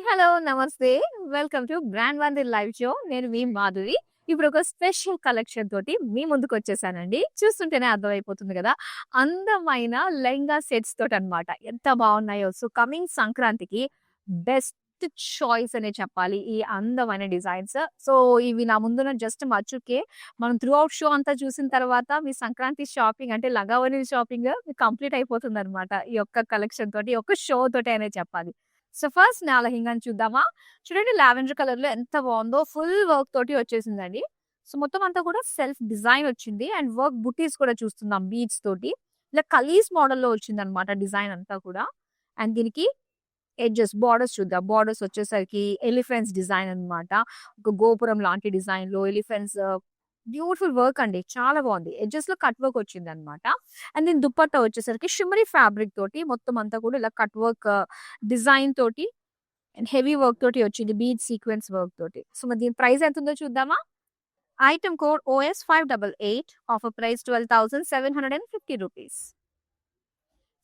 Hello, నమస్తే. Welcome to brand one the live show. నేను మీ మాధురి. ఇప్పుడు ఒక స్పెషల్ కలెక్షన్ తోటి మీ ముందుకొచ్చేసానండి. చూస్తుంటేనే అర్థమైపోతుంది గదా! అందమైన లెహంగా సెట్స్ తోటనమాట. ఎంత బావున్నాయో. సో, కమింగ్ సంక్రాంతికి బెస్ట్ చాయిస్ అనే చెప్పాలి. ఈ అందమైన డిజైన్స్. సో, ఇవి నా ముందున్న జస్ట్ మచ్చుకే. మనం త్రూ ఔట్ షో అంతా చూసిన తర్వాత మీ సంక్రాంతి షాపింగ్ అంటే లంగావోణీల షాపింగ్ కంప్లీట్ అయిపోతుందనమాట. ఈ ఒక్క కలెక్షన్ తోటి, ఈ ఒక్క షో తోటి అనే చెప్పాలి. సో, ఫస్ట్ నా లెహంగాని చూద్దామా? చూడండి లావెండర్ కలర్‌లో ఎంత బావుందో. ఫుల్ వర్క్ తోటి వచ్చేసిందండి. సో, మొత్తం అంతా కూడా సెల్ఫ్ డిజైన్ వచ్చింది. అండ్ వర్క్ బుటీస్ కూడా చూస్తున్నాం బీడ్స్ తోటి. ఇలా కలీస్ మోడల్‌లో వచ్చిందనమాట డిజైన్ అంతా కూడా. అండ్ దీనికి ఎడ్జెస్, బోర్డర్స్ చూద్దాం. బోర్డర్స్ వచ్చేసరికి ఎలిఫెంట్స్ డిజైన్ అన్నమాట. ఒక గోపురం లాంటి డిజైన్‌లో ఎలిఫెంట్స్ బ్యూటిఫుల్ వర్క్ అండి. చాలా బావుంది. ఎడ్జెస్‌లో కట్ వర్క్ వచ్చిందన్నమాట. అండ్ దీని దుపట్టా వచ్చేసరికి షిమ్మరీ ఫ్యాబ్రిక్ తోటి మొత్తం అంతా కూడా ఇలా కట్ వర్క్ డిజైన్ తోటి అండ్ హెవీ వర్క్ తోటి వచ్చింది. బీడ్ సీక్వెన్స్ వర్క్ తోటి. సో, మరి దీని ప్రైస్ ఎంతుందో చూద్దామా? Item code OS588 offer price ₹12,750.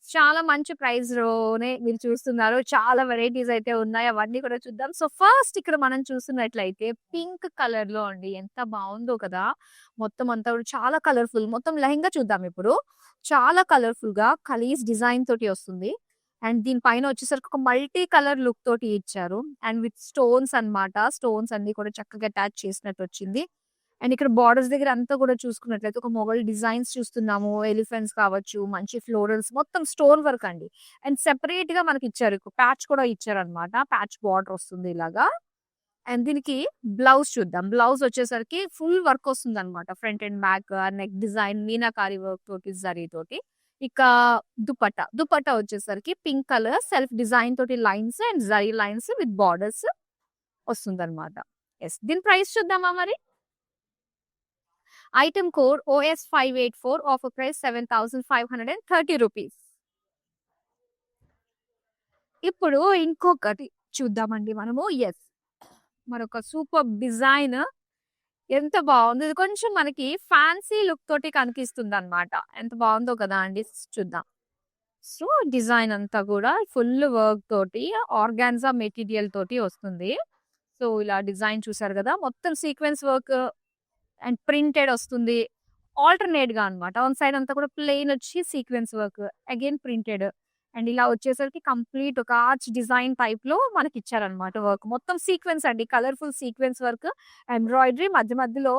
చాలా మంచి ప్రైస్‌లోనే మీరు చూస్తున్నారు. చాలా వెరైటీస్ అయితే ఉన్నాయి. అవన్నీ కూడా చూద్దాం. సో, ఫస్ట్ ఇక్కడ మనం చూస్తున్నట్లయితే పింక్ కలర్‌లో అండి. ఎంత బావుందో కదా! మొత్తం అంతా కూడా చాలా కలర్‌ఫుల్. మొత్తం లెహెంగా చూద్దాం ఇప్పుడు. చాలా కలర్‌ఫుల్‌గా ఖలీస్ డిజైన్ తోటి వస్తుంది. అండ్ దీని పైన వచ్చేసరికి ఒక మల్టీ కలర్ లుక్ తోటి ఇచ్చారు. అండ్ విత్ స్టోన్స్ అన్నమాట. స్టోన్స్ అన్నీ కూడా చక్కగా అటాచ్ చేసినట్టు వచ్చింది. అండ్ ఇక్కడ బోర్డర్స్ దగ్గర అంతా కూడా చూసుకున్నట్లయితే ఒక మొగల్ డిజైన్స్ చూస్తున్నాము. ఎలిఫెంట్స్ కావచ్చు, మంచి ఫ్లోరల్స్ మొత్తం స్టోన్ వర్క్ అండి. అండ్ సెపరేట్‌గా మనకిచ్చారు. ప్యాచ్ కూడా ఇచ్చారన్నమాట. ప్యాచ్ బోర్డర్ వస్తుంది ఇలాగా. అండ్ దీనికి బ్లౌజ్ చూద్దాం. బ్లౌజ్ వచ్చేసరికి ఫుల్ వర్క్ వస్తుందన్నమాట. Front and back neck design meenakari work తోటి, జరీ తోటి. ఇక దుపట్టా. దుపట్టా వచ్చేసరికి పింక్ కలర్ సెల్ఫ్ డిజైన్ తోటి lines and zari lines with borders వస్తుందన్నమాట. యెస్. దీని ప్రైస్ చూద్దామా మరి? Item code OS584 offer price ₹7,530. ఇప్పుడు ఇంకొకటి చూద్దామండి మనము. యెస్. మరొక సూపర్బ్ డిజైన్ ఎంత బావుందో. ఇది కొంచెం మనకి ఫ్యాన్సీ లుక్ తోటి కనిపిస్తుందన్నమాట. ఎంత బావుందో కదా అండి. చూద్దాం. సో, డిజైన్ అంతా కూడా ఫుల్ వర్క్ తోటి ఆర్గాన్జా మెటీరియల్ తోటి వస్తుంది. సో, ఇలా డిజైన్ చూసారు కదా! మొత్తం సీక్వెన్స్ వర్క్ అండ్ ప్రింటెడ్ వస్తుంది. ఆల్టర్‌నేట్‌గా అన్నమాట. వన్ సైడ్ అంతా కూడా ప్లెయిన్ వచ్చి sequence work. Again printed. And ఇలా వచ్చేసరికి కంప్లీట్ ఒక ఆర్చ్ డిజైన్ టైప్‌లో మనకిచ్చారన్నమాట వర్క్. మొత్తం సీక్వెన్స్ అండి. కలర్‌ఫుల్ సీక్వెన్స్ వర్క్, ఎంబ్రాయిడరీ మధ్య మధ్యలో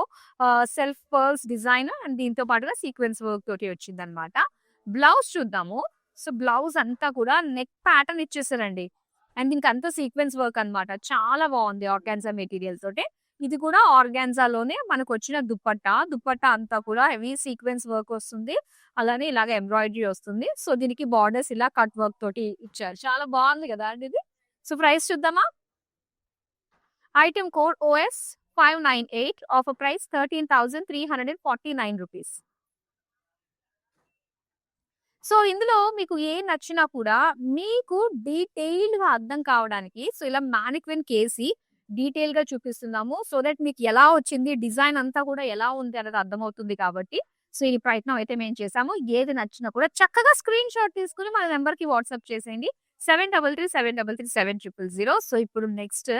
సెల్ఫ్ పర్ల్స్ డిజైన్ అండ్ దీంతో పాటుగా సీక్వెన్స్ వర్క్ తోటి వచ్చిందన్నమాట. బ్లౌజ్ చూద్దాము. సో, బ్లౌజ్ అంతా కూడా నెక్ ప్యాటర్న్ ఇచ్చేసారండి. అండ్ దీనికంతా సీక్వెన్స్ వర్క్ అన్నమాట. చాలా బావుంది ఆర్గాన్జా మెటీరియల్ తోటి. ఇది కూడా ఆర్గాన్జాలోనే మనకొచ్చిన దుపట్టా. దుపట్టా అంతా కూడా హెవీ సీక్వెన్స్ వర్క్ వస్తుంది. అలానే ఇలాగ ఎంబ్రాయిడరీ వస్తుంది. సో, దీనికి బోర్డర్స్ ఇలా కట్ వర్క్ తోటి ఇచ్చారు. చాలా బావుంది గదా అండి ఇది. సో, ప్రైస్ చూద్దామా? Item code OS598 offer price ₹13,349. So, ఇందులో మీకు ఏం నచ్చినా కూడా మీకు డీటెయిల్డ్‌గా అర్థం కావడానికి సో, ఇలా మానిక్విన్‌కేసి డీటెయిల్‌గా చూపిస్తున్నాము. సో దట్ మీకు ఎలా వచ్చింది, డిజైన్ అంతా కూడా ఎలా ఉంది అనేది అర్థమవుతుంది కాబట్టి, సో ఈ ప్రయత్నం అయితే మేము చేసాము. ఏది నచ్చినా కూడా చక్కగా స్క్రీన్ షాట్ తీసుకొని మన నంబర్‌కి వాట్సాప్ చేసేయండి. 7337337000. సో ఇప్పుడు నెక్స్ట్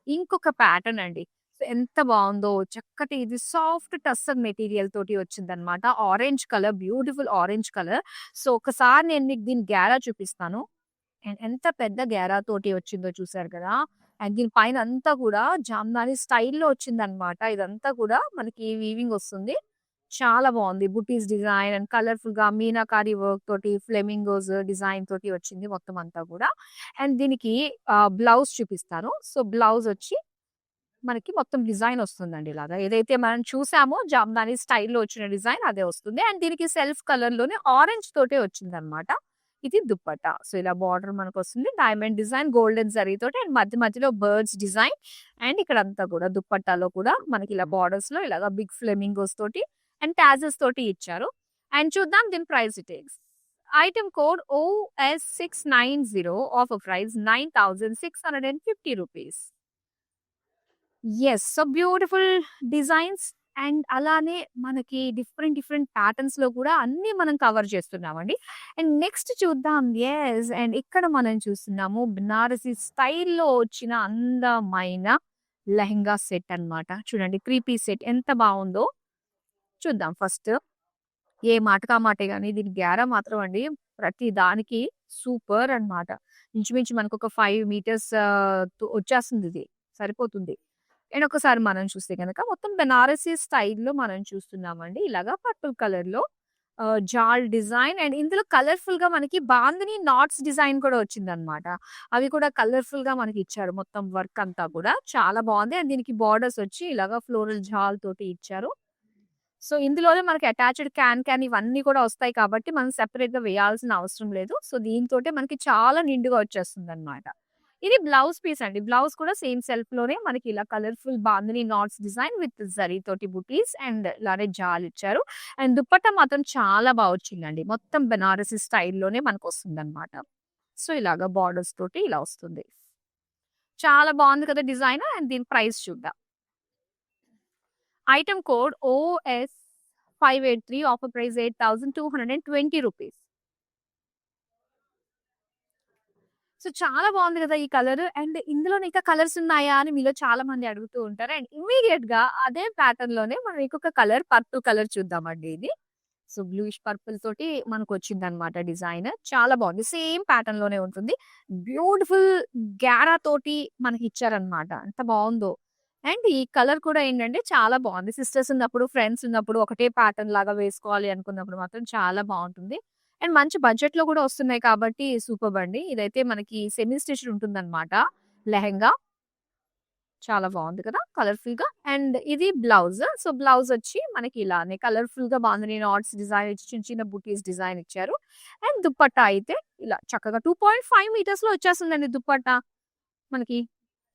ఇంకొక ప్యాటర్న్ అండి. సో ఎంత బావుందో చక్కటి ఇది సాఫ్ట్ టస్సర్ మెటీరియల్ తోటి వచ్చిందన్నమాట. Orange colour, beautiful orange colour. So ఒకసారి నేను మీకు దీని గేరా చూపిస్తాను. అండ్ ఎంత పెద్ద గేరా తోటి వచ్చిందో చూసారు కదా! అండ్ దీని పైన అంతా కూడా జామ్దాని స్టైల్‌లో వచ్చిందన్నమాట. ఇదంతా కూడా మనకి వీవింగ్ వస్తుంది. చాలా బావుంది. బుటీస్ డిజైన్ అండ్ కలర్‌ఫుల్‌గా మీనాకారి వర్క్ తోటి, ఫ్లెమింగోస్ డిజైన్ తోటి వచ్చింది మొత్తం అంతా కూడా. అండ్ దీనికి బ్లౌజ్ చూపిస్తాను. సో, బ్లౌజ్ వచ్చి మనకి మొత్తం డిజైన్ వస్తుందండి ఇలాగా. ఏదైతే మనం చూసామో జామ్దాని స్టైల్‌లో వచ్చిన డిజైన్ అదే వస్తుంది. అండ్ దీనికి సెల్ఫ్ కలర్‌లోనే ఆరెంజ్ తోటే వచ్చిందన్నమాట. ఇది దుపట్టా. సో, ఇలా బార్డర్ మనకొస్తుంది. డైమండ్ డిజైన్, గోల్డెన్ జరీతోటి అండ్ మధ్య మధ్యలో బర్డ్స్ డిజైన్ అండ్ ఇక్కడంతా కూడా దుపట్టాలో కూడా మనకి ఇలా బార్డర్స్‌లో ఇలాగా బిగ్ ఫ్లెమింగోస్ తోటి అండ్ టాజెస్ తోటి ఇచ్చారు. అండ్ చూద్దాం దీని price details. Item code OS690 offer price ₹9,650. Yes. So, beautiful designs and అలానే మనకి డిఫరెంట్ డిఫరెంట్ ప్యాటర్న్స్‌లో కూడా అన్నీ మనం కవర్ చేస్తున్నామండి. అండ్ నెక్స్ట్ చూద్దాం. యెస్. అండ్ ఇక్కడ మనం చూస్తున్నాము బనారసి స్టైల్‌లో వచ్చిన అందమైన లెహెంగా సెట్ అన్నమాట. చూడండి 3 పీస్ సెట్ ఎంత బావుందో చూద్దాం ఫస్ట్. ఏ మాటకి ఆ మాటే గాని దీని గ్యారా మాత్రం అండి ప్రతి దానికి సూపర్ అన్నమాట. ఇంచుమించు మనకొక 5 మీటర్స్ వచ్చేస్తుందిది. సరిపోతుంది. అండ్ ఒకసారి మనం చూస్తే గనక మొత్తం బెనారసీ స్టైల్‌లో మనం చూస్తున్నామండి. ఇలాగా పర్పుల్ కలర్‌లో జాల్ డిజైన్ అండ్ ఇందులో కలర్‌ఫుల్‌గా మనకి బాందిని నాట్స్ డిజైన్ కూడా వచ్చిందన్నమాట. అవి కూడా కలర్‌ఫుల్‌గా మనకిచ్చారు. మొత్తం వర్క్ అంతా కూడా చాలా బావుంది. అండ్ దీనికి బోర్డర్స్ వచ్చి ఇలాగా ఫ్లోరల్ జాల్ తోటి ఇచ్చారు. సో, ఇందులోనే మనకి అటాచ్డ్ క్యాన్ ఇవన్నీ కూడా వస్తాయి కాబట్టి మనం సెపరేట్‌గా వేయాల్సిన అవసరం లేదు. సో, దీనితోటే మనకి చాలా నిండుగా వచ్చేస్తుందన్నమాట. ఇది బ్లౌజ్ పీస్ అండి. బ్లౌజ్ కూడా సేమ్ సెల్ఫ్‌లోనే మనకి ఇలా colourful bandhani knots design with zari తోటి బుటీస్ అండ్ ఇలానే జాలిచ్చారు. అండ్ దుపట్టా మాత్రం చాలా బా వచ్చిందండి. మొత్తం బెనారసి స్టైల్‌లోనే మనకొస్తుందన్నమాట. సో, ఇలాగ బోర్డర్స్ తోటి ఇలా వస్తుంది. చాలా బావుంది కదా డిజైన్. అండ్ దీని ప్రైస్ చూద్దాం. Item code OS583 offer price 8,220 rupees. So, చాలా బావుంది గదా! ఈ కలర్. అండ్ ఇందులోనే ఇంకా కలర్స్ ఉన్నాయా అని మీలో చాలా మంది అడుగుతూ ఉంటారు. అండ్ ఇమ్మీడియేట్‌గా అదే ప్యాటర్న్‌లోనే మనం ఇంకొక కలర్ పర్పుల్ కలర్ చూద్దామండి ఇది. సో, బ్లూయిష్ పర్పుల్ తోటి మనకొచ్చిందనమాట డిజైన్. చాలా బావుంది. సేమ్ ప్యాటర్న్‌లోనే ఉంటుంది. బ్యూటిఫుల్ గ్యారా తోటి మనకిచ్చారనమాట. ఎంత బావుందో. అండ్ ఈ కలర్ కూడా ఏంటంటే చాలా బావుంది. సిస్టర్స్ ఉన్నప్పుడు, ఫ్రెండ్స్ ఉన్నప్పుడు ఒకటే ప్యాటర్న్ లాగా వేసుకోవాలి అనుకున్నప్పుడు మాత్రం చాలా బావుంటుంది. అండ్ మంచి బడ్జెట్‌లో కూడా వస్తున్నాయి కాబట్టి సూపర్బ్ అండి. ఇదైతే మనకి సెమీ స్టిచ్డ్ ఉంటుందనమాట లెహెంగా. చాలా బావుంది కదా! కలర్‌ఫుల్‌గా. అండ్ ఇది బ్లౌజ్. సో, బ్లౌజొచ్చి మనకి ఇలానే కలర్‌ఫుల్‌గా బాందిని నాట్స్ డిజైన్ ఇచ్చి చిన్న చిన్న బుటీస్ డిజైన్ ఇచ్చారు. అండ్ దుపట్టా అయితే ఇలా చక్కగా 2.5 మీటర్స్‌లో వచ్చేస్తుందండి దుపట్టా. మనకి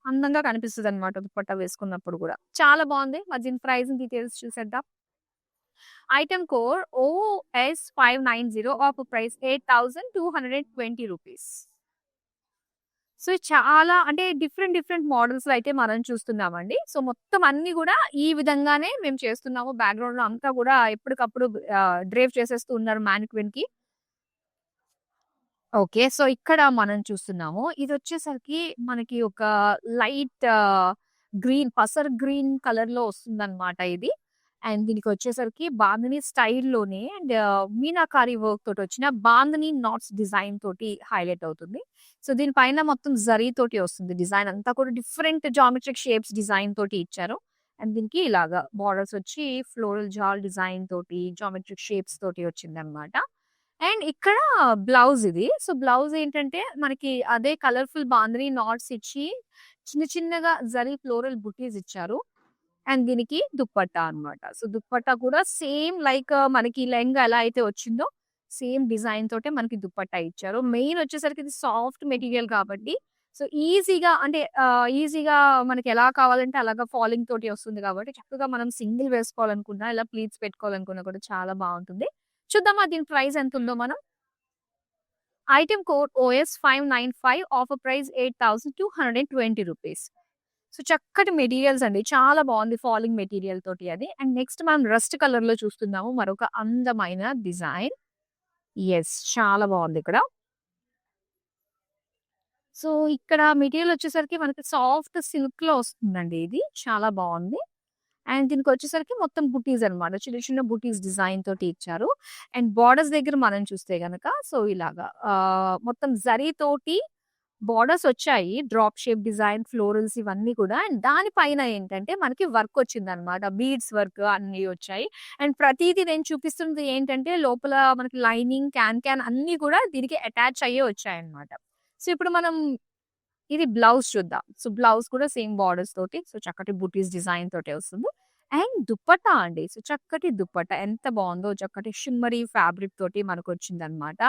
అందంగా కనిపిస్తదనమాట దుపట్టా వేసుకున్నప్పుడు గూడా. చాలా బావుంది. మరి దీని ప్రైస్ డీటెయిల్స్ చూసేద్దాం. Item code OS590 offer price 8,220 rupees. So, చాలా అంటే డిఫరెంట్ డిఫరెంట్ మోడల్స్‌లో అయితే మనం చూస్తున్నామండి. సో, మొత్తం అన్నీ గూడా ఈ విధంగానే మేము చేస్తున్నాము. బ్యాక్‌గ్రౌండ్‌లో అంతా గూడా ఎప్పటికప్పుడు డ్రేప్ చేసేస్తూ ఉన్నారు మానిక్విన్‌కి. ఓకే. సో, ఇక్కడ మనం చూస్తున్నాము. ఇదొచ్చేసరికి మనకి ఒక లైట్ గ్రీన్ పసర్ గ్రీన్ కలర్‌లో వస్తుందన్నమాట ఇది. అండ్ దీనికొచ్చేసరికి బాందిని స్టైల్‌లోనే అండ్ మీనాకారి వర్క్ తోటొచ్చిన బాందిని నాట్స్ డిజైన్ తోటి హైలైట్ అవుతుంది. సో, దీని పైన మొత్తం జరీ తోటి వస్తుంది. డిజైన్ అంతా కూడా డిఫరెంట్ జామెట్రిక్ షేప్స్ డిజైన్ తోటి ఇచ్చారు. అండ్ దీనికి ఇలాగా బోర్డర్స్ వచ్చి ఫ్లోరల్ జాల్ డిజైన్ తోటి జామెట్రిక్ షేప్స్ తోటి వచ్చిందన్నమాట. అండ్ ఇక్కడ బ్లౌజ్ ఇది. సో, బ్లౌజ్ ఏంటంటే మనకి అదే కలర్‌ఫుల్ బాందిని నాట్స్ ఇచ్చి చిన్న చిన్నగా జరీ ఫ్లోరల్ బుటీస్ ఇచ్చారు. అండ్ దీనికి దుపట్టా అన్నమాట. సో, దుపట్టా కూడా సేమ్ లైక్ మనకి లెహంగా ఎలా అయితే వచ్చిందో సేమ్ డిజైన్ తోటే మనకి దుపట్టా ఇచ్చారు. మెయిన్ వచ్చేసరికి ఇది సాఫ్ట్ మెటీరియల్ కాబట్టి సో, ఈజీగా అంటే ఈజీగా మనకి ఎలా కావాలంటే అలాగా ఫాలింగ్ తోటి వస్తుంది కాబట్టి చక్కగా మనం సింగిల్ వేసుకోవాలనుకున్నా, ఇలా ప్లీట్స్ పెట్టుకోవాలనుకున్నా కూడా చాలా బావుంటుంది. చూద్దామా దీని ప్రైస్ ఎంతుందో మనం? Item code OS595 offer price 8,220 rupees. So, చక్కటి మెటీరియల్స్ అండి. చాలా బావుంది ఫాలింగ్ మెటీరియల్ తోటి అది. అండ్ నెక్స్ట్ మనం రస్ట్ కలర్‌లో చూస్తున్నాము. మరొక అందమైన డిజైన్. యెస్. చాలా బావుందిక్కడ. సో, ఇక్కడ మెటీరియల్ వచ్చేసరికి మనకి సాఫ్ట్ సిల్క్‌లో వస్తుందండి ఇది. చాలా బావుంది. అండ్ దీనికొచ్చేసరికి మొత్తం బుటీస్ అన్నమాట. చిన్న చిన్న బుటీస్ డిజైన్ తోటి ఇచ్చారు. అండ్ బోర్డర్స్ దగ్గర మనం చూస్తే గనక సో, ఇలాగా మొత్తం జరీ తోటి బోర్డర్స్ వచ్చాయి. డ్రాప్ షేప్ డిజైన్, ఫ్లోరల్స్ ఇవన్నీ కూడా. అండ్ దాని పైన ఏంటంటే మనకి వర్క్ వచ్చిందన్నమాట. బీడ్స్ వర్క్ అన్నీ వచ్చాయి. అండ్ ప్రతీది నేను చూపిస్తున్నది ఏంటంటే లోపల మనకి లైనింగ్, క్యాన్ అన్నీ కూడా దీనికి అటాచ్ అయ్యే వచ్చాయన్నమాట. సో, ఇప్పుడు మనం ఇది బ్లౌజ్ చూద్దాం. సో, బ్లౌజ్ కూడా సేమ్ బోర్డర్స్ తోటి సో, చక్కటి బుటీస్ డిజైన్ తోటే వస్తుంది. అండ్ దుపట్టా అండి. సో, చక్కటి దుపట్టా ఎంత బావుందో చక్కటి షిమ్మరీ ఫ్యాబ్రిక్ తోటి మనకొచ్చిందన్నమాట.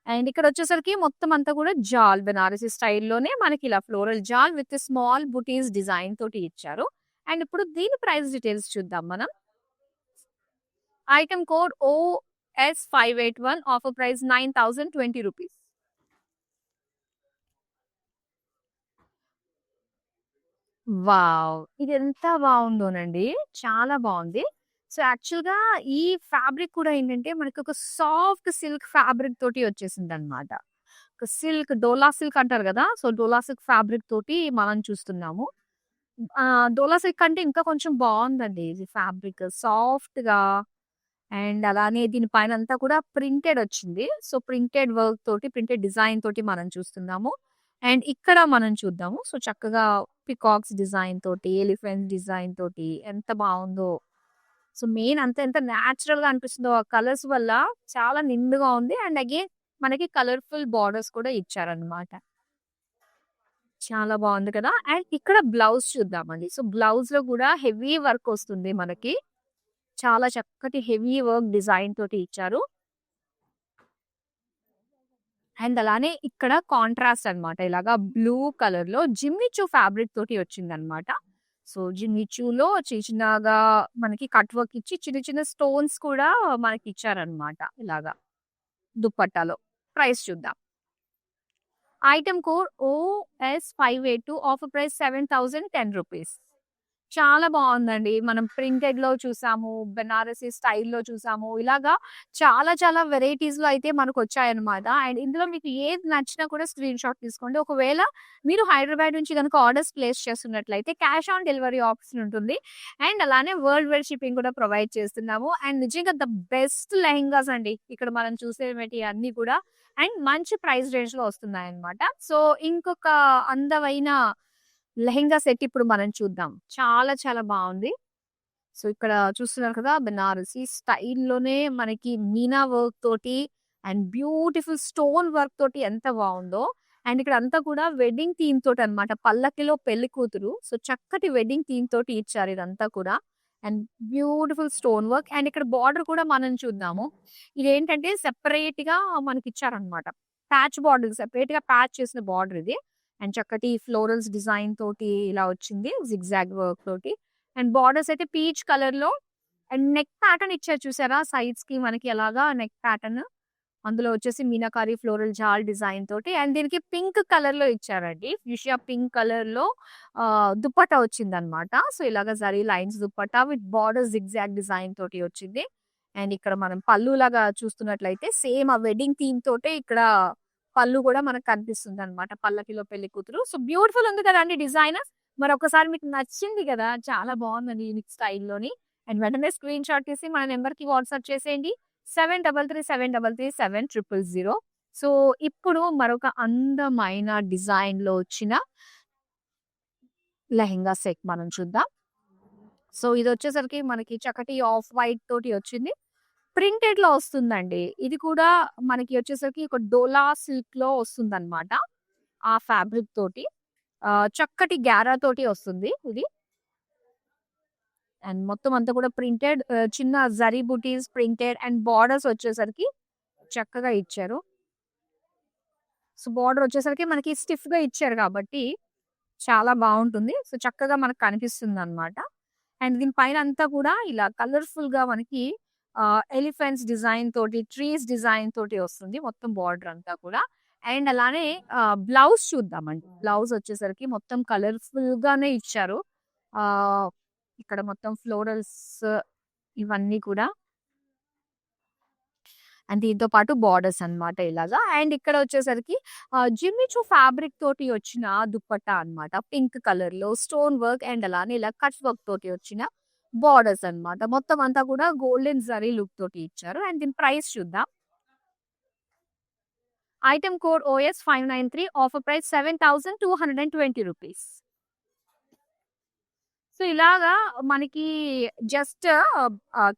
అండ్ ఇక్కడొచ్చేసరికి మొత్తం అంతా కూడా జాల్ బెనారసి స్టైల్‌లోనే మనకి ఇలా ఫ్లోరల్ జాల్ విత్ స్మాల్ బుటీస్ డిజైన్ తోటి ఇచ్చారు. అండ్ ఇప్పుడు దీని ప్రైస్ డీటెయిల్స్ చూద్దాం మనం. Item code OS581 offer price 9,020 rupees. Wow! ఇదెంత బావుందోనండి. చాలా బావుంది. సో, యాక్చువల్‌గా ఈ ఫ్యాబ్రిక్ కూడా ఏంటంటే మనకొక సాఫ్ట్ సిల్క్ ఫ్యాబ్రిక్ తోటి వచ్చేసిందనమాట. ఒక సిల్క్ డోలా సిల్క్ అంటారు గదా! సో, డోలా సిల్క్ ఫ్యాబ్రిక్ తోటి మనం చూస్తున్నాము. డోలా సిల్క్ కంటే ఇంకా కొంచెం బావుందండి ఇది ఫ్యాబ్రిక్. సాఫ్ట్‌గా అండ్ అలానే దీని పైనంతా కూడా ప్రింటెడ్ వచ్చింది. సో, ప్రింటెడ్ వర్క్ తోటి, ప్రింటెడ్ డిజైన్ తోటి మనం చూస్తున్నాము. అండ్ ఇక్కడ మనం చూద్దాము. సో, చక్కగా పికాక్స్ డిజైన్ తోటి, ఎలిఫెంట్స్ డిజైన్ తోటి ఎంత బావుందో. సో, మెయిన్ అంత ఎంత నేచురల్‌గా అనిపిస్తుందో ఆ కలర్స్ వల్ల చాలా నిండుగా ఉంది. అండ్ అగైన్ మనకి కలర్‌ఫుల్ బోర్డర్స్ కూడా ఇచ్చారన్నమాట. చాలా బావుంది కదా! అండ్ ఇక్కడ బ్లౌజ్ చూద్దామండి. సో, బ్లౌజ్‌లో కూడా హెవీ వర్క్ వస్తుంది మనకి. చాలా చక్కటి హెవీ వర్క్ డిజైన్ తోటి ఇచ్చారు. అండ్ అలానే ఇక్కడ కాంట్రాస్ట్ అన్నమాట. ఇలాగా బ్లూ కలర్‌లో జిమ్మిచూ ఫ్యాబ్రిక్ తోటి వచ్చిందన్నమాట. సో, జిమ్మిచూలో చిన్నగా మనకి కట్ వర్క్ ఇచ్చి చిన్న చిన్న స్టోన్స్ కూడా మనకిచ్చారన్నమాట ఇలాగా దుపట్టాలో. ప్రైస్ చూద్దాం. Item code OS582 offer price 7,010 rupees. చాలా బావుందండి. మనం ప్రింటెడ్‌లో చూసాము, బెనారసి స్టైల్‌లో చూసాము. ఇలాగా చాలా చాలా వెరైటీస్‌లో అయితే మనకొచ్చాయన్నమాట. అండ్ ఇందులో మీకు ఏది నచ్చినా కూడా స్క్రీన్‌షాట్ తీసుకోండి. ఒకవేళ మీరు హైదరాబాద్ నుంచి గనుక ఆర్డర్స్ ప్లేస్ చేస్తున్నట్లయితే క్యాష్ ఆన్ డెలివరీ ఆప్షన్ ఉంటుంది. అండ్ అలానే వరల్డ్ వైడ్ షిప్పింగ్ కూడా ప్రొవైడ్ చేస్తున్నాము. అండ్ నిజంగా ద బెస్ట్ లెహెంగాస్ అండి. ఇక్కడ మనం చూసేవి అన్నీ కూడా అండ్ మంచి ప్రైస్ రేంజ్‌లో వస్తున్నాయన్నమాట. సో, ఇంకొక అందమైన లెహెంగా సెట్ ఇప్పుడు మనం చూద్దాం. చాలా చాలా బావుంది. సో, ఇక్కడ చూస్తున్నారు కదా! బెనారసి స్టైల్‌లోనే మనకి మీనా వర్క్ తోటి అండ్ బ్యూటిఫుల్ స్టోన్ వర్క్ తోటి ఎంత బావుందో. అండ్ ఇక్కడ అంతా కూడా వెడ్డింగ్ థీమ్ తోటనమాట. పల్లకిలో పెళ్లి కూతురు. సో, చక్కటి వెడ్డింగ్ థీమ్ తోటి ఇచ్చారు ఇదంతా కూడా. And beautiful stone work and ఇక్కడ బార్డర్ కూడా మనం చూద్దాము. ఇదేంటంటే సెపరేట్‌గా మనకిచ్చారనమాట. ప్యాచ్ బార్డర్ సెపరేట్‌గా ప్యాచ్ చేసిన బార్డర్ ఇది. అండ్ చక్కటి ఫ్లోరల్స్ డిజైన్ తోటి ఇలా వచ్చింది. జిగ్‌జాగ్ వర్క్ తోటి. అండ్ బార్డర్స్ అయితే పీచ్ కలర్‌లో అండ్ నెక్ ప్యాటర్న్ ఇచ్చారు చూసారా? సైడ్స్‌కి మనకి అలాగా నెక్ ప్యాటర్న్. అందులో వచ్చేసి మీనాకారి ఫ్లోరల్ జాల్ డిజైన్ తోటి అండ్ దీనికి పింక్ కలర్‌లో ఇచ్చారండి. ఫ్యూషియా పింక్ కలర్‌లో దుపట్టా వచ్చిందనమాట. సో, ఇలాగ zari lines dupatta with border zigzag design తోటి వచ్చింది. అండ్ ఇక్కడ మనం పల్లులాగా చూస్తున్నట్లయితే సేమ్ ఆ వెడ్డింగ్ థీమ్ తోటే ఇక్కడ పళ్ళు కూడా మనకు కనిపిస్తుందనమాట. పల్లకిలో పెళ్లి కూతురు. సో, బ్యూటిఫుల్ ఉంది కదండీ డిజైన్. మరొకసారి మీకు నచ్చింది కదా! చాలా బావుందండి యూనిక్ స్టైల్‌లోని. అండ్ వెంటనే స్క్రీన్‌షాట్ తీసి మన నంబర్‌కి వాట్సాప్ చేసేయండి. 7337337000. సో, ఇప్పుడు మరొక అందమైన డిజైన్‌లో వచ్చిన లెహెంగా సెట్ మనం చూద్దాం. సో, ఇదొచ్చేసరికి మనకి చక్కటి ఆఫ్ వైట్ తోటి వచ్చింది. ప్రింటెడ్‌లో వస్తుందండి. ఇది కూడా మనకి వచ్చేసరికి ఒక డోలా సిల్క్‌లో వస్తుందన్నమాట. ఆ ఫ్యాబ్రిక్ తోటి. చక్కటి గ్యారా తోటి వస్తుంది ఇది. అండ్ మొత్తం అంతా కూడా ప్రింటెడ్ చిన్న జరీ బుటీస్ ప్రింటెడ్ అండ్ బార్డర్స్ వచ్చేసరికి చక్కగా ఇచ్చారు. సో, బార్డర్ వచ్చేసరికి మనకి స్టిఫ్‌గా ఇచ్చారు కాబట్టి చాలా బావుంటుంది. సో, చక్కగా మనకు కనిపిస్తుందనమాట. అండ్ దీని పైన అంతా కూడా ఇలా కలర్‌ఫుల్‌గా మనకి ఎలిఫెంట్స్ డిజైన్ తోటి, ట్రీస్ డిజైన్ తోటి వస్తుంది మొత్తం బార్డర్ అంతా కూడా. అండ్ అలానే బ్లౌజ్ చూద్దామండి. బ్లౌజ్ వచ్చేసరికి మొత్తం కలర్‌ఫుల్‌గానే ఇచ్చారు. ఆహ్, ఇక్కడ మొత్తం ఫ్లోరల్స్ ఇవన్నీ కూడా అండ్ దీంతో పాటు బార్డర్స్ అన్నమాట ఇలాగా. అండ్ ఇక్కడ వచ్చేసరికి జిమ్మిచూ ఫ్యాబ్రిక్ తోటి వచ్చిన దుపట్టా అన్నమాట. పింక్ కలర్‌లో స్టోన్ వర్క్ అండ్ అలానే ఇలా కట్ వర్క్ తోటి వచ్చిన బార్డర్స్ అన్నమాట. మొత్తం అంతా కూడా గోల్డెన్ జరీ లుక్ తోటి ఇచ్చారు. అండ్ దీని ప్రైస్ చూద్దాం. Item code OS593 offer price 7,220 rupees. So, ఇలాగా మనకి జస్ట్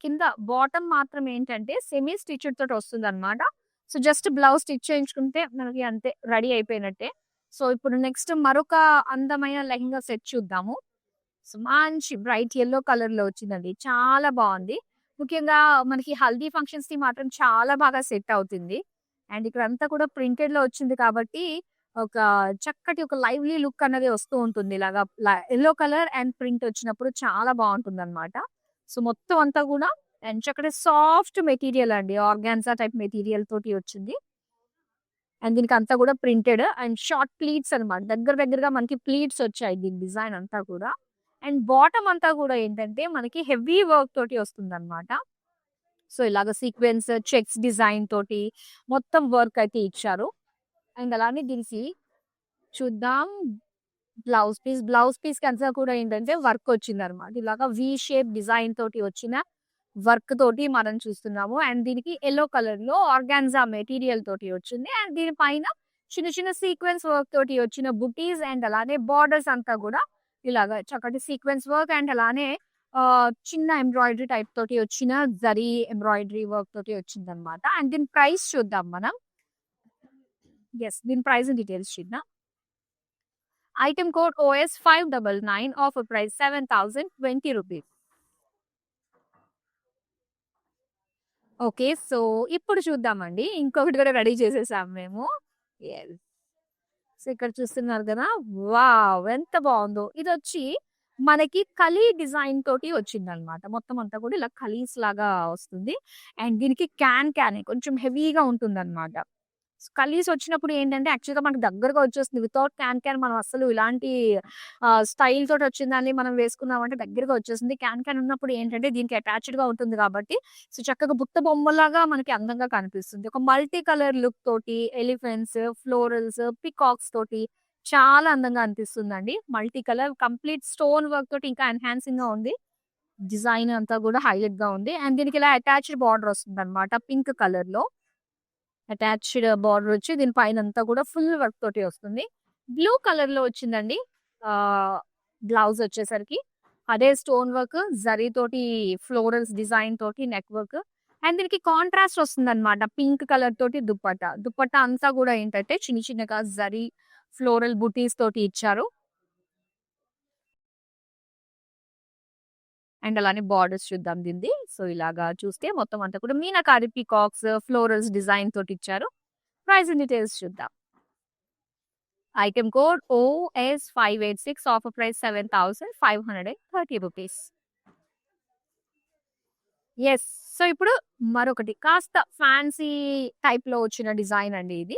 కింద బాటమ్ మాత్రం ఏంటంటే సెమీ స్టిచ్డ్ తోటి వస్తుందన్నమాట. సో, జస్ట్ బ్లౌజ్ స్టిచ్ చేయించుకుంటే మనకి అంతే రెడీ అయిపోయినట్టే. సో, ఇప్పుడు నెక్స్ట్ మరొక అందమైన లెహెంగా సెట్ చూద్దాము. సో, మంచి బ్రైట్ యెల్లో కలర్‌లో వచ్చిందండి. చాలా బావుంది. ముఖ్యంగా మనకి హల్దీ ఫంక్షన్స్‌కి మాత్రం చాలా బాగా సెట్ అవుతుంది. అండ్ ఇక్కడంతా కూడా ప్రింటెడ్‌లో వచ్చింది కాబట్టి ఒక చక్కటి ఒక లైవ్లీ లుక్ అన్నది వస్తూ ఉంటుంది. ఇలాగా యెల్లో కలర్ అండ్ ప్రింట్ వచ్చినప్పుడు చాలా బావుంటుందన్నమాట. సో, మొత్తం అంతా కూడా అండ్ చక్కటి సాఫ్ట్ మెటీరియల్ అండి. ఆర్గాన్జా టైప్ మెటీరియల్ తోటి వచ్చింది. అండ్ దీనికంతా కూడా ప్రింటెడ్ అండ్ షార్ట్ ప్లీట్స్ అన్నమాట. దగ్గరగా మనకి ప్లీట్స్ వచ్చాయి దీని డిజైన్ అంతా కూడా. అండ్ బాటమ్ అంతా కూడా ఏంటంటే మనకి హెవీ వర్క్ తోటి వస్తుందన్నమాట. సో, ఇలాగ సీక్వెన్స్, చెక్స్ డిజైన్ తోటి మొత్తం వర్క్ అయితే ఇచ్చారు. అండ్ అలానే దీనికి చూద్దాం బ్లౌజ్ పీస్‌కి అంతా కూడా ఏంటంటే వర్క్ వచ్చిందన్నమాట. ఇలాగ వి షేప్ డిజైన్ తోటి వచ్చిన వర్క్ తోటి మనం చూస్తున్నాము. అండ్ దీనికి యెల్లో కలర్‌లో ఆర్గాన్జా మెటీరియల్ తోటి వచ్చింది. అండ్ దీని పైన చిన్న చిన్న సీక్వెన్స్ వర్క్ తోటి వచ్చిన బుటీస్ అండ్ అలానే బార్డర్స్ అంతా కూడా ఇలాగ చక్కటి సీక్వెన్స్ వర్క్ అండ్ అలానే చిన్న ఎంబ్రాయిడరీ టైప్ తోటి వచ్చిన జరీ ఎంబ్రాయిడరీ వర్క్ తోటి వచ్చిందన్నమాట. అండ్ దీని ప్రైస్ చూద్దాం మనం. దీని ప్రైస్ డీటెయిల్స్ చూద్దాం. Item code OS599, offer price 7,020 rupees. Okay. So, ఇప్పుడు చూద్దామండి. ఇంకొకటి కూడా రెడీ చేసేసాం మేము. యెస్. సో, ఇక్కడ చూస్తున్నారు కదా! వావ్! ఎంత బావుందో. ఇదొచ్చి మనకి కలీ డిజైన్ తోటి వచ్చిందనమాట. మొత్తం అంతా కూడా ఇలా కలీస్ లాగా వస్తుంది. అండ్ దీనికి క్యానే కొంచెం హెవీగా ఉంటుందనమాట. కలీస్ వచ్చినప్పుడు ఏంటంటే యాక్చువల్‌గా మనకు దగ్గరగా వచ్చేస్తుంది. వితౌట్ క్యాన్ మనం అస్సలు ఇలాంటి స్టైల్ తోటి వచ్చిందాన్ని మనం వేసుకున్నామంటే దగ్గరగా వచ్చేసింది. క్యాన్ ఉన్నప్పుడు ఏంటంటే దీనికి అటాచ్డ్‌గా ఉంటుంది కాబట్టి సో, చక్కగా బుట్ట బొమ్మలాగా మనకి అందంగా కనిపిస్తుంది. ఒక మల్టీ కలర్ లుక్ తోటి ఎలిఫెంట్స్, ఫ్లోరల్స్, పీకాక్స్ తోటి చాలా అందంగా అనిపిస్తుందండి. Multi colour complete stone work తోటి ఇంకా ఎన్హాన్సింగ్‌గా ఉంది. డిజైన్ అంతా కూడా హైలైట్‌గా ఉంది. అండ్ దీనికి ఇలా అటాచ్డ్ బార్డర్ వస్తుందన్నమాట పింక్ కలర్‌లో. అటాచ్డ్ బార్డర్ వచ్చి దీని పైనంతా కూడా ఫుల్ వర్క్ తోటి వస్తుంది. బ్లూ కలర్‌లో వచ్చిందండి. బ్లౌజ్ వచ్చేసరికి అదే స్టోన్ వర్క్, జరీ తోటి ఫ్లోరల్స్ డిజైన్ తోటి నెక్ వర్క్. అండ్ దీనికి కాంట్రాస్ట్ వస్తుందన్నమాట. పింక్ కలర్ తోటి దుపట్టా. దుపట్టా అంతా కూడా ఏంటంటే చిన్న చిన్నగా జరీ ఫ్లోరల్ బుటీస్ తోటి ఇచ్చారు. అండ్ అలానే బార్డర్స్ చూద్దాం దీనిది. సో, ఇలాగా చూస్తే మొత్తం అంతా కూడా మీనాకారి పీకాక్స్, ఫ్లోరల్స్ డిజైన్ తోటి ఇచ్చారు. ప్రైస్ డీటెయిల్స్ చూద్దాం. Item code OS586, offer price 7,530 rupees. Yes. So, ఇప్పుడు మరొకటి కాస్త ఫ్యాన్సీ టైప్‌లో వచ్చిన డిజైన్ అండి ఇది.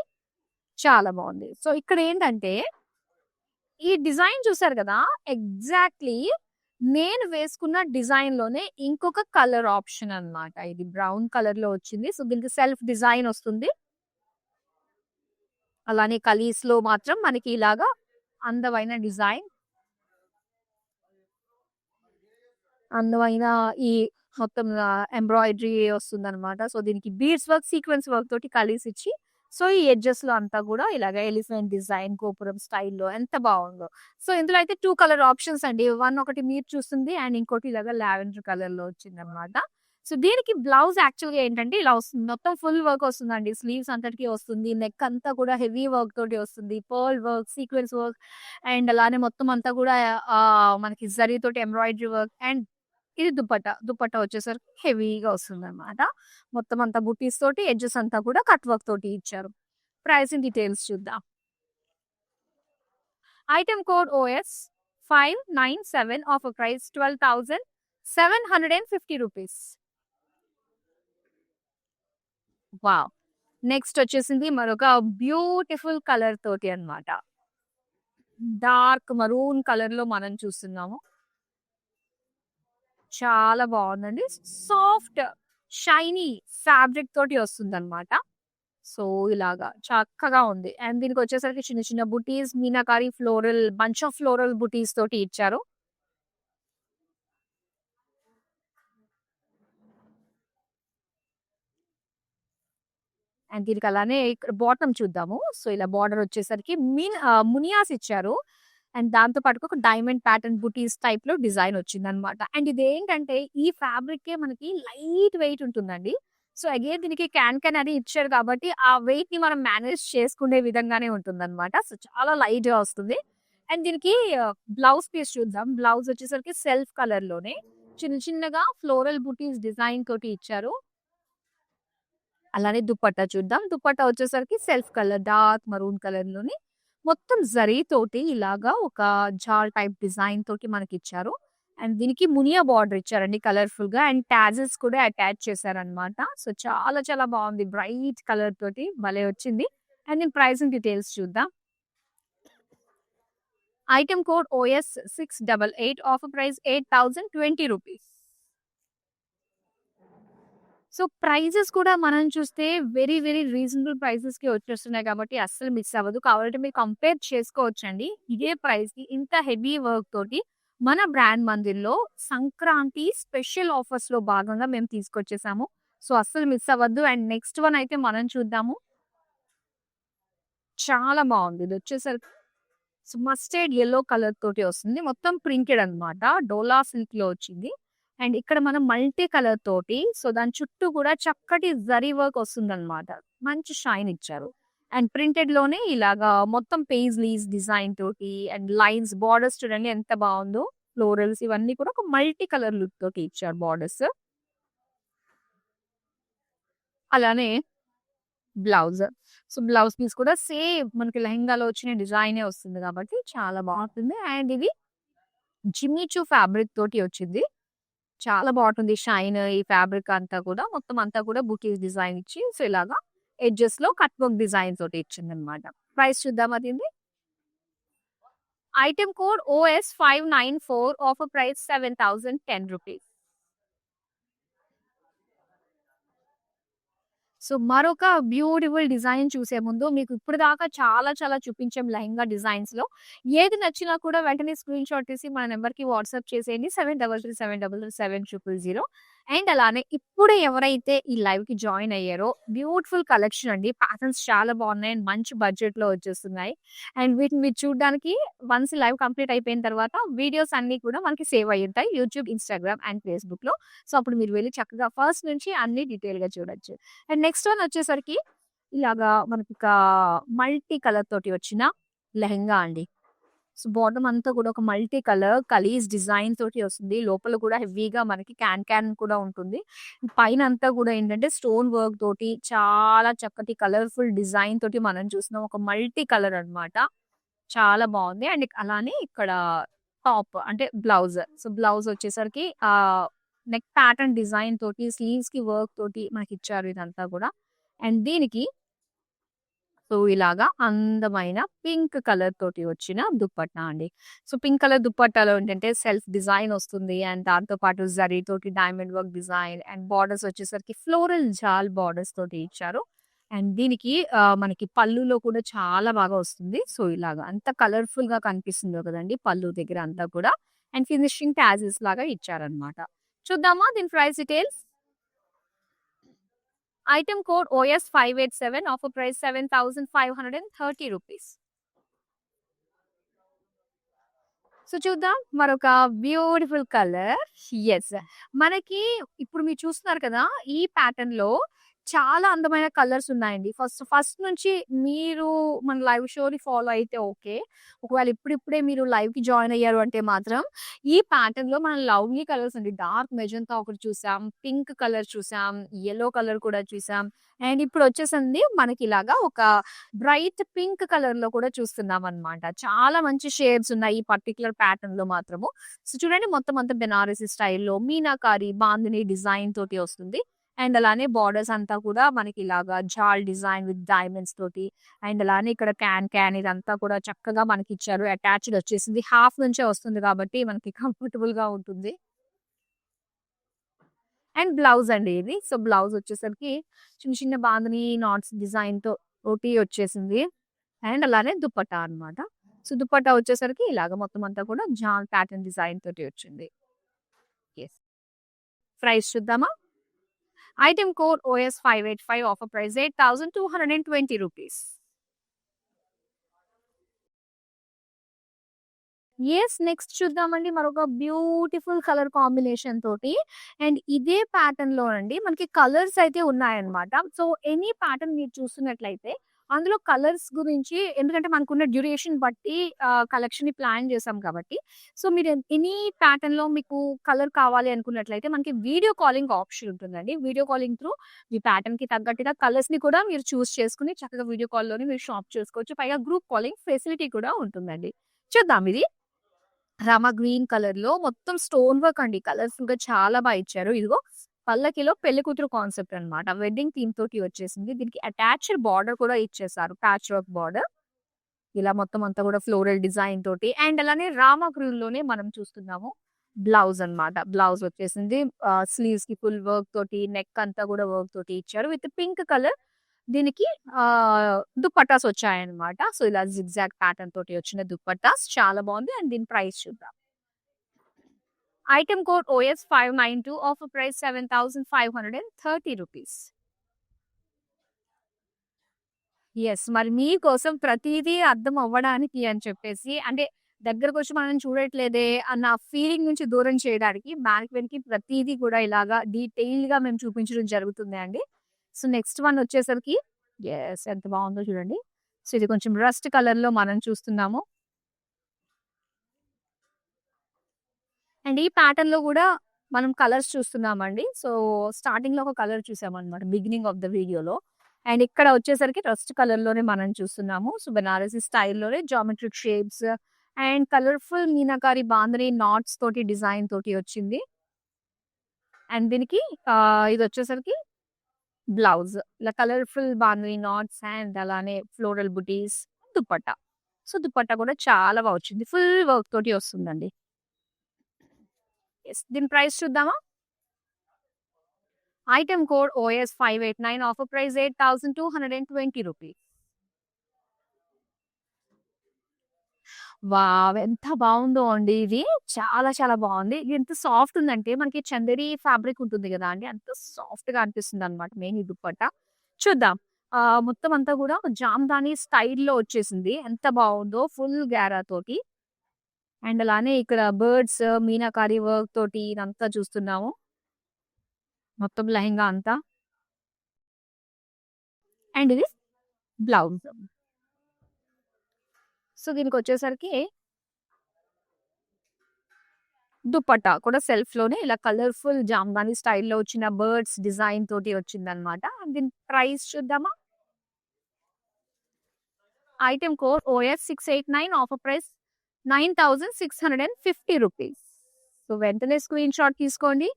చాలా బావుంది. సో, ఇక్కడేంటంటే ఈ డిజైన్ చూసారు కదా! ఎగ్జాక్ట్‌లీ నేను వేసుకున్న డిజైన్‌లోనే ఇంకొక కలర్ ఆప్షన్ అన్నమాట. ఇది బ్రౌన్ కలర్‌లో వచ్చింది. సో, దీనికి సెల్ఫ్ డిజైన్ వస్తుంది. అలానే కలీస్‌లో మాత్రం మనకి ఇలాగా అందమైన డిజైన్. అందమైన ఈ మొత్తం ఎంబ్రాయిడరీ వస్తుందన్నమాట. సో, దీనికి బీడ్స్ వర్క్, సీక్వెన్స్ వర్క్ తోటి కలీస్ ఇచ్చి సో, ఈ ఎడ్జెస్‌లో అంతా కూడా ఇలాగ ఎలిఫెంట్ డిజైన్ గోపురం స్టైల్‌లో ఎంత బావుందో. సో, ఇందులో అయితే 2 కలర్ ఆప్షన్స్ అండి. ఒకటి మీరు చూస్తుంది అండ్ ఇంకోటి ఇలాగ లావెండర్ కలర్‌లో వచ్చిందన్నమాట. సో, దీనికి బ్లౌజ్ యాక్చువల్‌గా ఏంటంటే ఇలా వస్తుంది. మొత్తం ఫుల్ వర్క్ వస్తుందండి. స్లీవ్స్ అంతటికి వస్తుంది. నెక్ అంతా కూడా హెవీ వర్క్ తోటి వస్తుంది. Pearl work, sequence work and అలానే మొత్తం అంతా కూడా మనకి జరీ తోటి ఎంబ్రాయిడరీ వర్క్ అండ్ ఇది దుపట్టా. దుపట్టా వచ్చేసరికి హెవీగా వస్తుందన్నమాట. మొత్తం అంతా బుటీస్ తోటి ఎడ్జెస్ అంతా కూడా కట్ వర్క్ తోటి ఇచ్చారు. ప్రైసింగ్ డీటెయిల్స్ చూద్దాం. Item code OS597, offer price 12,750 rupees. Wow! Next వచ్చేసింది మరొక బ్యూటిఫుల్ కలర్ తోటి అన్నమాట. డార్క్ మరూన్ కలర్‌లో మనం చూస్తున్నాము. చాలా బావుందండి. సాఫ్ట్, షైనీ ఫ్యాబ్రిక్ తోటి వస్తుందన్నమాట. సో, ఇలాగా చక్కగా ఉంది. అండ్ దీనికొచ్చేసరికి చిన్న చిన్న బుటీస్, meenakari floral bunch of floral బుటీస్ తోటి ఇచ్చారు. అండ్ దీనికి అలానే ఇక్కడ బాటమ్ చూద్దాము. సో, ఇలా బార్డర్ వచ్చేసరికి మునియాస్ ఇచ్చారు. అండ్ దాంతో పాటుగా ఒక డైమండ్ ప్యాటర్న్ బుటీస్ టైప్‌లో డిజైన్ వచ్చిందన్నమాట. అండ్ ఇదేంటంటే ఈ ఫ్యాబ్రికే మనకి లైట్ వెయిట్ ఉంటుందండి. సో, అగైన్ దీనికి క్యాన్ అది ఇచ్చారు కాబట్టి ఆ వెయిట్‌ని మనం మేనేజ్ చేసుకునే విధంగానే ఉంటుందన్నమాట. సో, చాలా లైట్‌గా వస్తుంది. అండ్ దీనికి బ్లౌజ్ పీస్ చూద్దాం. బ్లౌజ్ వచ్చేసరికి సెల్ఫ్ కలర్‌లోనే చిన్న చిన్నగా ఫ్లోరల్ బుటీస్ డిజైన్ తోటి ఇచ్చారు. అలానే దుపట్టా చూద్దాం. దుపట్టా వచ్చేసరికి సెల్ఫ్ కలర్ డార్క్ మరూన్ కలర్‌లోని మొత్తం జరీ తోటి ఇలాగా ఒక జాల్ టైప్ డిజైన్ తోటి మనకిచ్చారు. అండ్ దీనికి మునియా బార్డర్ ఇచ్చారండి కలర్‌ఫుల్‌గా అండ్ టాజెస్ కూడా అటాచ్ చేశారనమాట. సో, చాలా చాలా బావుంది. బ్రైట్ కలర్ తోటి భలే వచ్చింది. అండ్ దీని ప్రైసింగ్ డీటెయిల్స్ చూద్దాం. Item code OS688, offer price 8020 rupees. So, prices కూడా మనం చూస్తే వెరీ రీజనబుల్ ప్రైజెస్‌కి వచ్చేస్తున్నాయి కాబట్టి అస్సలు మిస్ అవ్వదు. కావాలంటే మీరు కంపేర్ చేసుకోవచ్చండి. ఇదే ప్రైస్‌కి ఇంత హెవీ వర్క్ తోటి మన బ్రాండ్ మందిర్‌లో సంక్రాంతి స్పెషల్ ఆఫర్స్‌లో భాగంగా మేము తీసుకొచ్చేసాము. సో, అస్సలు మిస్ అవ్వద్దు. అండ్ నెక్స్ట్ వన్ అయితే మనం చూద్దాము. చాలా బావుంది. ఇదొచ్చేసరికి మస్టర్డ్ యెల్లో కలర్ తోటి వస్తుంది. మొత్తం ప్రింటెడ్ అన్నమాట. డోలా సిల్క్‌లో వచ్చింది. అండ్ ఇక్కడ మనం మల్టీ కలర్ తోటి దాని చుట్టూ కూడా చక్కటి జరీ వర్క్ వస్తుందన్నమాట. మంచి షైన్ ఇచ్చారు. అండ్ ప్రింటెడ్ లోనే ఇలాగా మొత్తం పేజ్లీస్ డిజైన్ తోటి అండ్ లైన్స్ బోర్డర్స్ చూడండి ఎంత బావుందో. ఫ్లోరల్స్ ఇవన్నీ కూడా ఒక మల్టీ కలర్ లుక్ తోటి ఇచ్చారు బోర్డర్స్. అలానే బ్లౌజ్. బ్లౌజ్ పీస్ కూడా సేమ్ మనకి లెహెంగాలో వచ్చిన డిజైనే వస్తుంది కాబట్టి చాలా బావుంటుంది. అండ్ ఇది జిమ్మిచూ ఫ్యాబ్రిక్ తోటి వచ్చింది. చాలా బావుంటుంది. షైన్ ఈ ఫ్యాబ్రిక్ అంతా కూడా మొత్తం అంతా కూడా బుటీస్ డిజైన్ ఇచ్చి ఇలాగా ఎడ్జెస్‌లో కట్ వర్క్ డిజైన్ తోటి ఇచ్చిందనమాట. ప్రైస్ చూద్దామా దీనిది? Item code OS594, offer price 7010 rupees. మరొక బ్యూటిఫుల్ డిజైన్ చూసే ముందు మీకు ఇప్పటిదాకా చాలా చూపించాం లెహెంగా డిజైన్స్‌లో. ఏది నచ్చినా కూడా వెంటనే స్క్రీన్‌షాట్ తీసి మన నంబర్‌కి వాట్సాప్ చేసేయండి. 7337007000. అండ్ అలానే ఇప్పుడు ఎవరైతే ఈ లైవ్‌కి జాయిన్ అయ్యారో బ్యూటిఫుల్ కలెక్షన్ అండి. ప్యాటర్న్స్ చాలా బాగున్నాయి. అండ్ మంచి బడ్జెట్‌లో వచ్చేస్తున్నాయి. అండ్ వీటిని మీరు చూడడానికి వన్స్ లైవ్ కంప్లీట్ అయిపోయిన తర్వాత వీడియోస్ అన్నీ కూడా మనకి సేవ్ అయ్యి ఉంటాయి. యూట్యూబ్, ఇన్‌స్టాగ్రామ్ అండ్ ఫేస్‌బుక్‌లో. అప్పుడు మీరు వెళ్లి చక్కగా ఫస్ట్ నుంచి అన్ని డీటెయిల్‌గా చూడొచ్చు. అండ్ నెక్స్ట్ వన్ వచ్చేసరికి ఇలాగా మనకిక మల్టీ కలర్ తోటి వచ్చిన లెహెంగా అండి. బాటమ్ అంతా కూడా ఒక మల్టీ కలర్ కలీజ్ డిజైన్ తోటి వస్తుంది. లోపల కూడా హెవీగా మనకి క్యాన్ కూడా ఉంటుంది. పైనంతా కూడా ఏంటంటే స్టోన్ వర్క్ తోటి చాలా చక్కటి కలర్‌ఫుల్ డిజైన్ తోటి మనం చూస్తున్నాం. ఒక మల్టీ కలర్ అన్నమాట. చాలా బావుంది. అండ్ అలానే ఇక్కడ టాప్ అంటే బ్లౌజ్. బ్లౌజ్ వచ్చేసరికి నెక్ ప్యాటర్న్ డిజైన్ తోటి స్లీవ్స్‌కి వర్క్ తోటి మనకిచ్చారు ఇదంతా కూడా. అండ్ దీనికి ఇలాగా అందమైన పింక్ కలర్ తోటి వచ్చిన దుప్పట్టా అండి. పింక్ కలర్ దుప్పట్టాలో ఏంటంటే సెల్ఫ్ డిజైన్ వస్తుంది. అండ్ దాంతో పాటు జరీ తోటి diamond work design and borders వచ్చేసరికి ఫ్లోరల్ జాల్ బోర్డర్స్ తోటి ఇచ్చారు. అండ్ దీనికి మనకి పళ్ళులో కూడా చాలా బాగా వస్తుంది. ఇలాగా అంత కలర్‌ఫుల్‌గా కనిపిస్తుందో కదండీ పళ్ళు దగ్గర అంతా కూడా. అండ్ ఫినిషింగ్ టాజిల్స్ లాగా ఇచ్చారన్నమాట. చూద్దామా దీని price details? Item code OS587, offer price 7530 rupees. చూద్దాం మరొక బ్యూటిఫుల్ కలర్. యెస్. మనకి ఇప్పుడు మీరు చూస్తున్నారు కదా! ఈ ప్యాటర్న్‌లో చాలా అందమైన కలర్స్ ఉన్నాయండి. ఫస్ట్ నుంచి మీరు మన లైవ్ షోని ఫాలో అయితే ఓకే. ఒకవేళ ఇప్పుడిప్పుడే మీరు లైవ్‌కి జాయిన్ అయ్యారు అంటే మాత్రం ఈ ప్యాటర్న్‌లో మనం లవ్లీ కలర్స్ అండి. డార్క్ మెజంతా ఒకటి చూసాం. పింక్ కలర్ చూసాం. యెల్లో కలర్ కూడా చూసాం. అండ్ ఇప్పుడు వచ్చేసింది మనకిలాగా ఒక బ్రైట్ పింక్ కలర్‌లో కూడా చూస్తున్నామనమాట. చాలా మంచి షేడ్స్ ఉన్నాయి ఈ పర్టిక్యులర్ ప్యాటర్న్‌లో మాత్రము. చూడండి మొత్తం అంతా బెనారసి స్టైల్‌లో మీనాకారి, బాందిని డిజైన్ తోటి వస్తుంది. అండ్ అలానే బోర్డర్స్ అంతా కూడా మనకిలాగా జాల్ డిజైన్ విత్ డైమండ్స్ తోటి అండ్ అలానే ఇక్కడ క్యాన్ ఇదంతా కూడా చక్కగా మనకిచ్చారు. అటాచ్డ్ వచ్చేసింది. హాఫ్ నుంచే వస్తుంది కాబట్టి మనకి కంఫర్టబుల్‌గా ఉంటుంది. అండ్ బ్లౌజ్ అండి ఇది. బ్లౌజ్ వచ్చేసరికి చిన్న బాందిని నాట్స్ డిజైన్‌తో తోటి వచ్చేసింది. అండ్ అలానే దుపట్టా అన్నమాట. దుపట్టా వచ్చేసరికి ఇలాగ మొత్తం అంతా కూడా జాల్ ప్యాటర్న్ డిజైన్ తోటి వచ్చింది. యెస్. ప్రైస్ చూద్దామా? Item code OS585, offer price 8220 rupees. Next చూద్దామండి మరొక బ్యూటిఫుల్ కలర్ కాంబినేషన్ తోటి. అండ్ ఇదే ప్యాటర్న్‌లో అండి మనకి కలర్స్ అయితే ఉన్నాయన్నమాట. ఎనీ ప్యాటర్న్ మీరు చూస్తున్నట్లయితే అందులో కలర్స్ గురించి ఎందుకంటే మనకున్న డ్యూరేషన్ బట్టి కలెక్షన్‌ని ప్లాన్ చేసాం కాబట్టి, మీరు ఎనీ ప్యాటర్న్‌లో మీకు కలర్ కావాలి అనుకున్నట్లయితే మనకి వీడియో కాలింగ్ ఆప్షన్ ఉంటుందండి. వీడియో కాలింగ్ త్రూ మీ ప్యాటర్న్‌కి తగ్గట్టుగా కలర్స్‌ని కూడా మీరు చూస్ చేసుకొని చక్కగా వీడియో కాల్‌లోనే మీరు షాప్ చేసుకోవచ్చు. పైగా గ్రూప్ కాలింగ్ ఫెసిలిటీ కూడా ఉంటుందండి. చూద్దాం ఇది. రామా గ్రీన్ కలర్‌లో మొత్తం స్టోన్ వర్క్ అండి. కలర్‌ఫుల్‌గా చాలా ఇచ్చారు. ఇదిగో పల్లకిలో పెళ్లి కూతురు కాన్సెప్ట్ అన్నమాట. వెడ్డింగ్ థీమ్ తోటి వచ్చేసింది. దీనికి అటాచ్డ్ బార్డర్ కూడా ఇచ్చేసారు. Patch work border. ఇలా మొత్తం అంతా కూడా ఫ్లోరల్ డిజైన్ తోటి అండ్ అలానే రామా గ్రీన్ లోనే మనం చూస్తున్నాము. బ్లౌజ్ అన్నమాట. బ్లౌజ్ వచ్చేసింది. స్లీవ్స్ కి ఫుల్ వర్క్ తోటి, నెక్ అంతా కూడా వర్క్ తోటి ఇచ్చారు. విత్ పింక్ కలర్ దీనికి దుప్పట్టాస్ వచ్చాయన్నమాట. సో ఇలా జిగ్జాగ్ ప్యాటర్న్ తోటి వచ్చిన దుప్పట్టాస్ చాలా బాగుంది. అండ్ దీని ప్రైస్ చూద్దాం. Item code OS 592, offer price 7,530 rupees. Yes. మరి మీకోసం ప్రతీదీ అర్థం అవ్వడానికి అని చెప్పేసి అంటే దగ్గరకొచ్చి మనం చూడట్లేదే అన్న ఫీలింగ్ నుంచి దూరం చేయడానికి మ్యానిక్విన్‌కి ప్రతీదీ కూడా ఇలాగా డీటెయిల్డ్‌గా మేము చూపించడం జరుగుతుంది అండి. సో నెక్స్ట్ వన్ వచ్చేసరికి యెస్. ఎంత బాగుందో చూడండి. సో ఇది కొంచెం రస్ట్ కలర్‌లో మనం చూస్తున్నాము. అండ్ ఈ ప్యాటర్న్‌లో గూడా మనం కలర్స్ చూస్తున్నామండి. సో స్టార్టింగ్‌లో ఒక కలర్ చూసామన్నమాట బిగినింగ్ ఆఫ్ ద వీడియోలో. అండ్ ఇక్కడ వచ్చేసరికి రస్ట్ కలర్‌లోనే మనం చూస్తున్నాము. సో బెనారసి స్టైల్‌లోనే geometric shapes and colourful meenakari bandhani knots తోటి డిజైన్ తోటి వచ్చింది. అండ్ దీనికి ఇదొచ్చేసరికి బ్లౌజ్. ఇలా కలర్‌ఫుల్ బాందిని నాట్స్ అండ్ అలానే ఫ్లోరల్ బుటీస్, దుపట్టా. సో దుపట్టా కూడా చాలా బా వచ్చింది. ఫుల్ వర్క్ తోటి వస్తుందండి. యెస్. దీని ప్రైస్ చూద్దామా? Item code OS 589, offer price 8,220 rupees. Wow! ఎంత బావుందో అండి ఇది. చాలా చాలా బావుంది. ఇది ఎంత సాఫ్ట్ ఉందంటే మనకి చందేరి ఫ్యాబ్రిక్ ఉంటుంది గదా అండి. అంత సాఫ్ట్‌గా అనిపిస్తుందన్నమాట మెయిన్ ఈ దుపట్టా. చూద్దాం. మొత్తం అంతా గూడా జామ్దాని స్టైల్‌లో వచ్చేసింది. ఎంత బావుందో ఫుల్ గేరా తోటి. అండ్ అలానే ఇక్కడ బర్డ్స్, మీనాకారి వర్క్ తోటి ఇదంతా చూస్తున్నాము. మొత్తం లెహెంగా అంతా. అండ్ ఇది బ్లౌజ్. సో దీనికొచ్చేసరికి దుపట్టా కూడా సెల్ఫ్‌లోనే ఇలా కలర్‌ఫుల్ జామ్దాని స్టైల్‌లో వచ్చిన బర్డ్స్ డిజైన్ తోటి వచ్చిందన్నమాట. దీని ప్రైస్ చూద్దామా? Item code OS 689, offer price 9,650 rupees. So వెంటనే స్క్రీన్ షాట్ తీసుకోండి.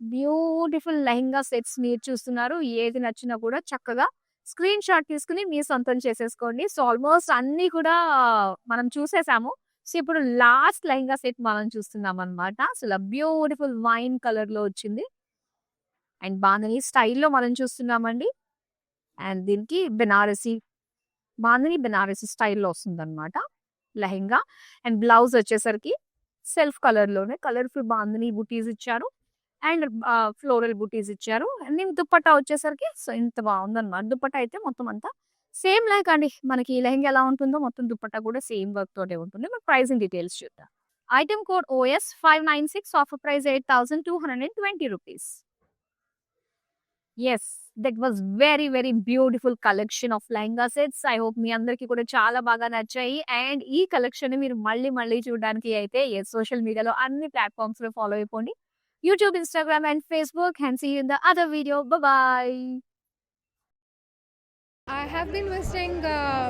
బ్యూటిఫుల్ లెహెంగా సెట్స్ మీరు చూస్తున్నారు. ఏది నచ్చినా కూడా చక్కగా స్క్రీన్ షాట్ తీసుకొని మీ సొంతం చేసేసుకోండి. సో ఆల్మోస్ట్ అన్నీ కూడా మనం చూసేసాము. సో ఇప్పుడు లాస్ట్ లెహెంగా సెట్ మనం చూస్తున్నామన్నమాట. సో ఇలా బ్యూటిఫుల్ వైన్ కలర్‌లో వచ్చింది. అండ్ బాందిని స్టైల్‌లో మనం చూస్తున్నామండి. అండ్ దీనికి బెనారసి స్టైల్‌లో వస్తుందన్నమాట లెహెంగా. అండ్ బ్లౌజ్ వచ్చేసరికి సెల్ఫ్ కలర్‌లోనే కలర్‌ఫుల్ బాందిని బుటీస్ ఇచ్చారు. అండ్ ఫ్లోరల్ బుటీస్ ఇచ్చారు. అండ్ దీని దుపట్టా వచ్చేసరికి సో ఇంత బావుందన్నమాట. దుపట్టా అయితే మొత్తం అంతా సేమ్ లైక్ అండి. మనకి లెహెంగా ఎలా ఉంటుందో మొత్తం దుపట్టా కూడా సేమ్ వర్క్ తోటే ఉంటుంది. మరి ప్రైసింగ్ డీటెయిల్స్ చూద్దాం. Item code OS 596, offer price 8,220 rupees. Yes. That was very very beautiful collection of lehenga sets. I hope మీ అందరికీ కూడా చాలా బాగా నచ్చాయి. అండ్ ఈ కలెక్షన్‌ని మీరు మళ్ళీ మళ్ళీ చూడడానికి అయితే సోషల్ మీడియాలో అన్ని ప్లాట్‌ఫార్మ్స్‌లో ఫాలో అయిపోండి. YouTube, Instagram and Facebook, and see you in the other video. Bye-bye. I have been visiting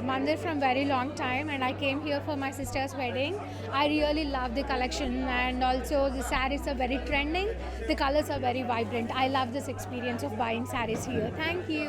Mandir from very long time, and I came here for my sister's wedding. I really love the collection, and also the sarees are very trending. The colors are very vibrant. I love this experience of buying sarees here. Thank you.